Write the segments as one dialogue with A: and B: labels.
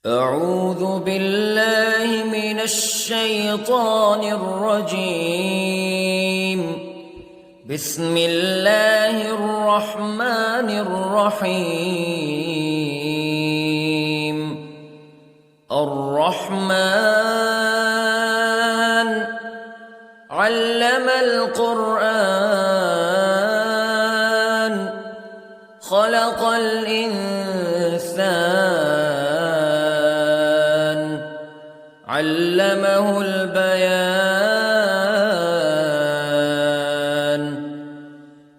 A: أعوذ بالله من الشيطان الرجيم. بسم الله الرحمن الرحيم. الرحمن علم القرآن خلق الإنسان علمه البيان.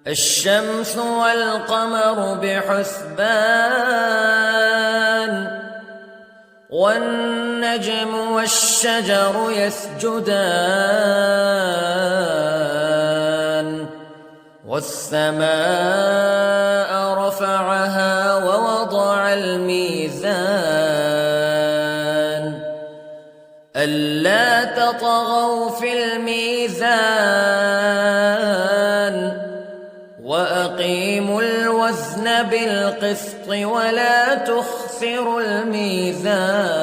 A: الشمس والقمر بحسبان والنجم والشجر يسجدان والسماء رفعها ووضع الميزان ألا تطغوا في الميزان وأقيموا الوزن بالقسط ولا تخسروا الميزان.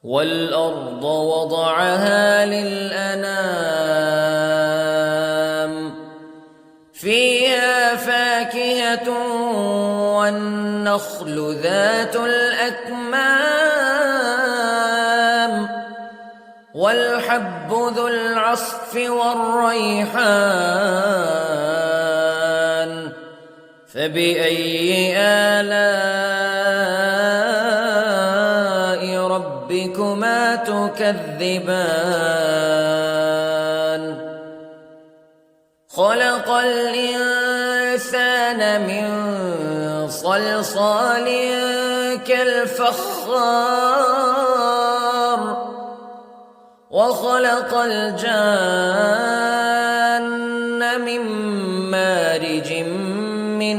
A: والأرض وضعها للأنام فيها فاكهة والنخل ذات الأكمام والحب ذو العصف والريحان فبأي آلاء ربكما تكذبان. خلق الإنسان من صلصال كالفخار وخلق الجان من مارج من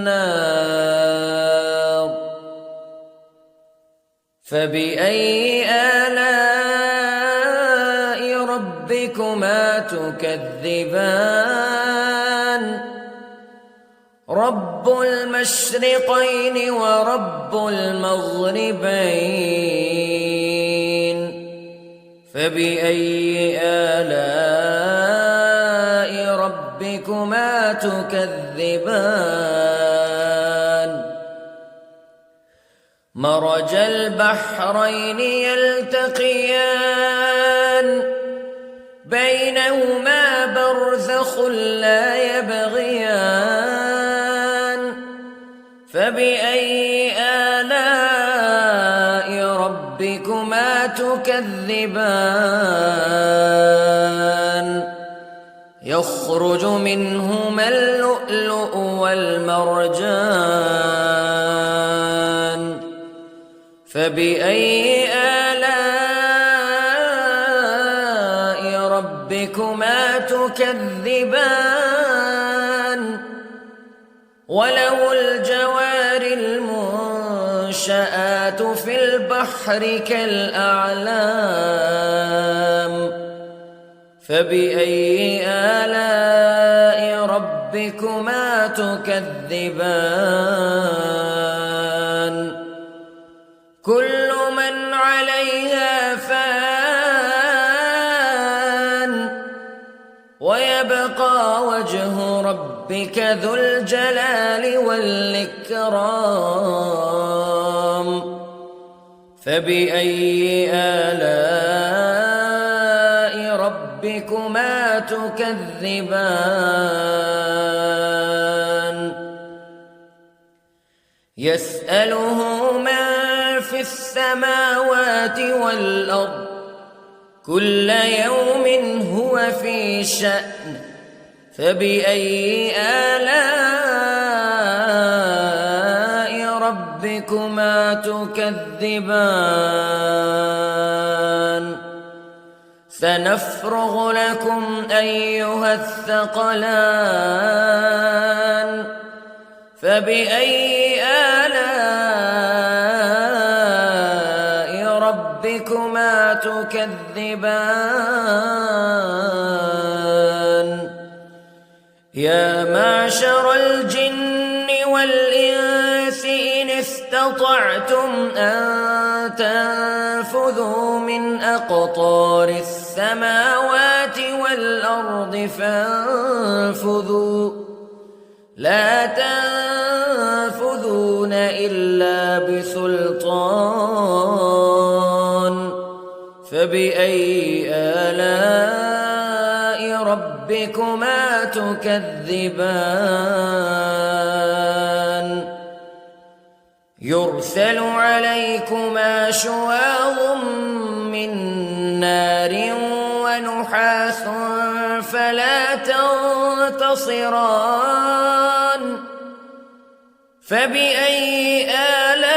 A: نار فبأي آلاء ربكما تكذبان. رب المشرقين ورب المغربين فبأي آلاء ربكما تكذبان. مرج البحرين يلتقيان بينهما برزخ لا يبغيان فبأي آلاء ربكما تكذبان. يخرج منهما اللؤلؤ والمرجان فبأي آلاء ربكما تكذبان. وله الجوار المنشآت في البحر كالأعلام فبأي آلاء ربكما تكذبان. كل من عليها فان ويبقى وجه ربك ذو الجلال والإكرام فبأي آلاء ربكما تكذبان. يسأله من في السماوات والأرض كل يوم هو في شأن فبأي آلاء ربكما تكذبان. سنفرغ لكم أيها الثقلان فبأي آلاء ربكما تكذبان. يا معشر الجن والإنس استطعتم أن تنفذوا من أقطار السماوات والأرض فانفذوا لا تنفذون إلا بسلطان فبأي آلاء ربكما تكذبان يرسل عليكما شواظ من نار ونحاس فلا تنتصران فبأي آلاء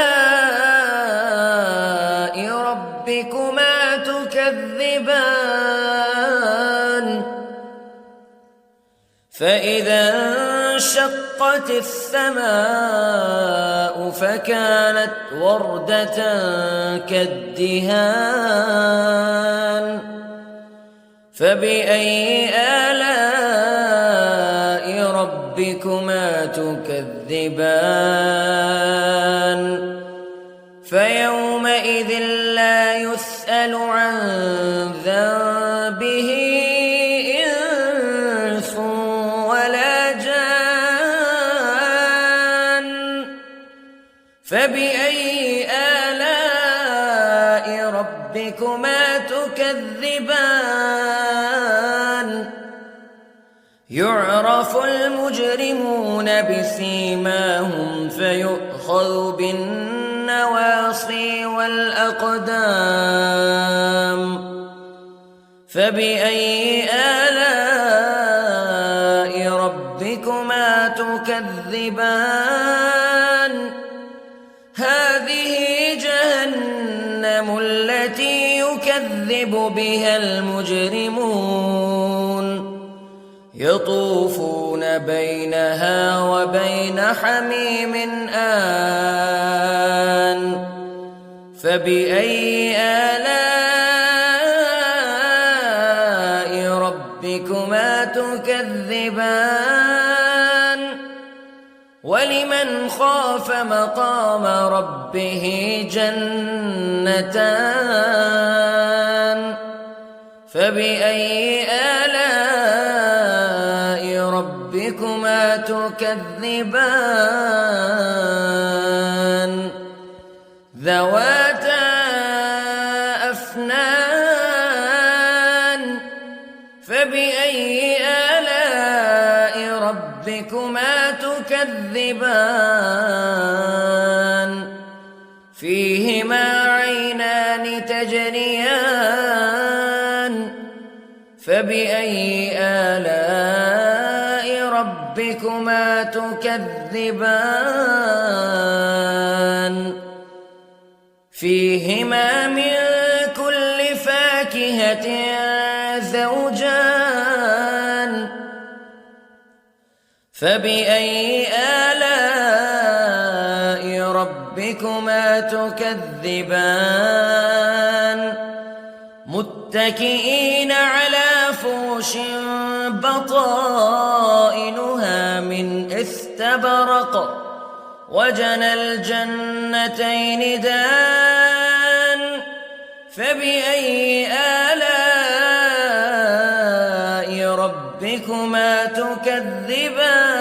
A: ربكما تكذبان فإذا انشقت السماء فكانت وردة كالدهان فبأي آلاء ربكما تكذبان فيومئذ لا يسأل عن ذنبه إنس ولا جان فبأي آلاء ربكما تكذبان يعرف المجرمون بسيماهم فيؤخذ بالنواصي والأقدام فبأي آلاء ربكما تكذبان هذه جهنم التي يكذب بها المجرمون يطوفون بينها وبين حميم آن فبأي آلاء ربكما تكذبان ولمن خاف مقام ربه جنتان فبأي آلاء ربكما تكذبان ذواتا أفنان فبأي آلاء ربكما تكذبان فيهما عينان تجريان فبأي آلاء ربكما تكذبان فيهما من كل فاكهة زوجان فبأي آلاء ربكما تكذبان متكئين على فرش بطائنها من استبرق وجنى الجنتين دان فبأي آلاء ربكما تكذبان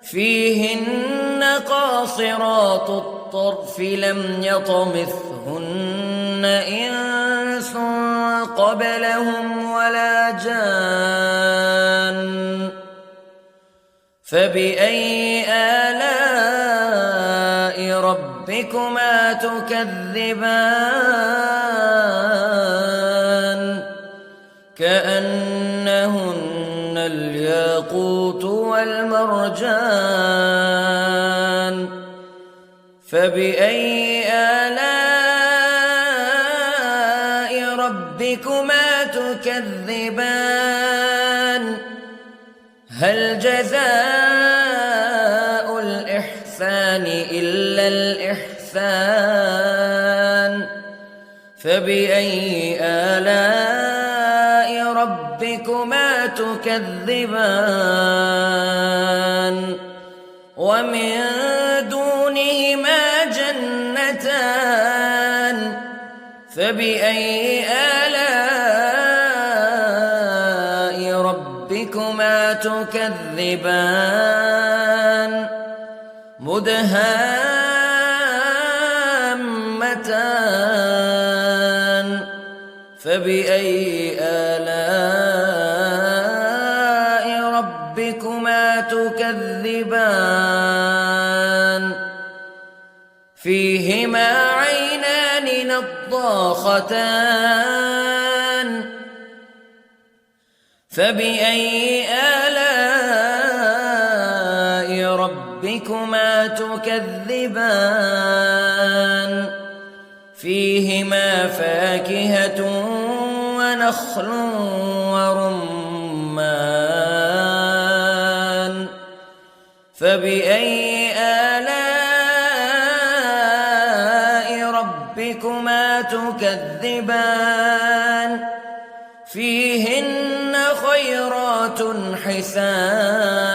A: فيهن قاصرات الطرف لم يطمثهن إنس قبلهم ولا جان فبأي آلاء ربكما تكذبان كأنهن الياقوت والمرجان فبأي آلاء ربكما تكذبان هل جزاء الإحسان إلا الإحسان فبأي آلاء ربكما تكذبان ومن دونهما جنتان فبأي آلاء ربكما تكذبان مدهامتان فبأي آلاء ربكما تكذبان فيهما عينان نضاختان فبأي آلاء ربكما تكذبان فيهما فاكهة ونخل ورمان فبأي آلاء ربكما تكذبان فيهن خيرات حسان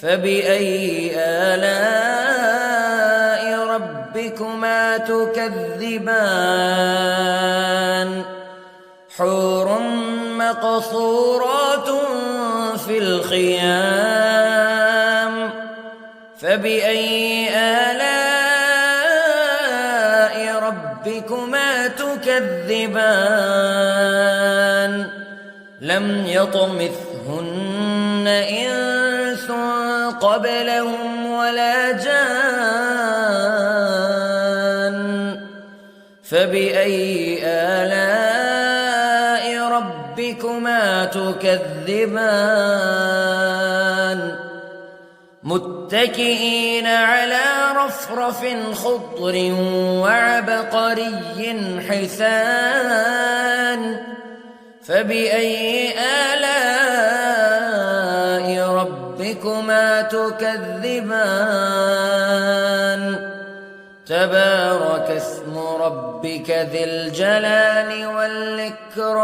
A: فبأي آلاء ربكما تكذبان حور مقصورات في الخيام فبأي آلاء ربكما تكذبان لم يطمثهن إنس قبلهم ولا جان فبأي آلاء ربكما تكذبان متكئين على رفرف خضر وعبقري حسان فبأي آلاء ربكما تكذبان تبارك اسم ربك ذي الجلال والإكرام